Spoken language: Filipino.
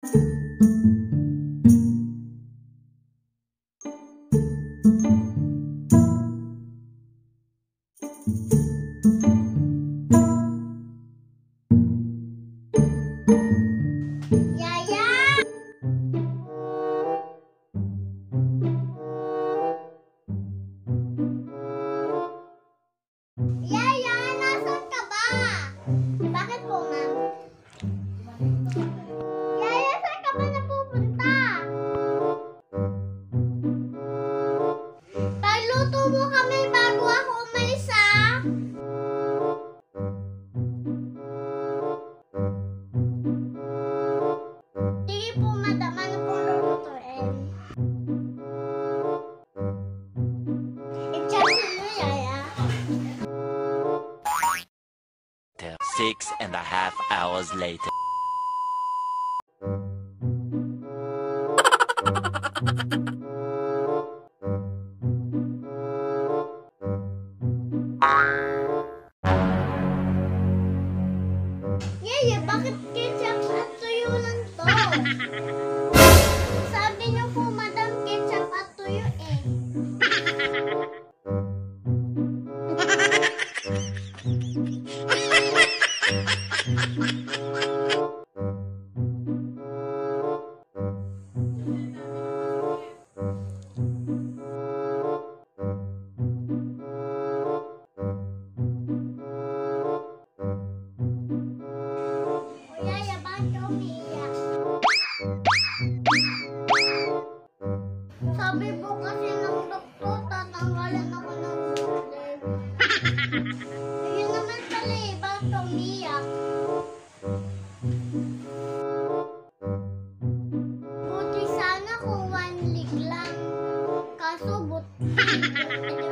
Yaya! Yaya, nasaan ka ba? Bakit po, ma'am? Yaya, saan ka ba napupunta? Pagluto mo kami bago ako umalis, ah! Sige po, madam. Ano pong lulutuin? I-charge mo, Yaya. 6.5 hours later. Yaya, bakit ketchup at tuyo lang to? Sabi niyo po, madam, ketchup at tuyo eh. O Yaya, bakit ka umiiyak? Sabi po kasi ng doktor, tatanggalan ako ng ulit. Ayun naman pala eh, bakit ka umiiyak? Buti sana kung 1 week lang. Kaso buti.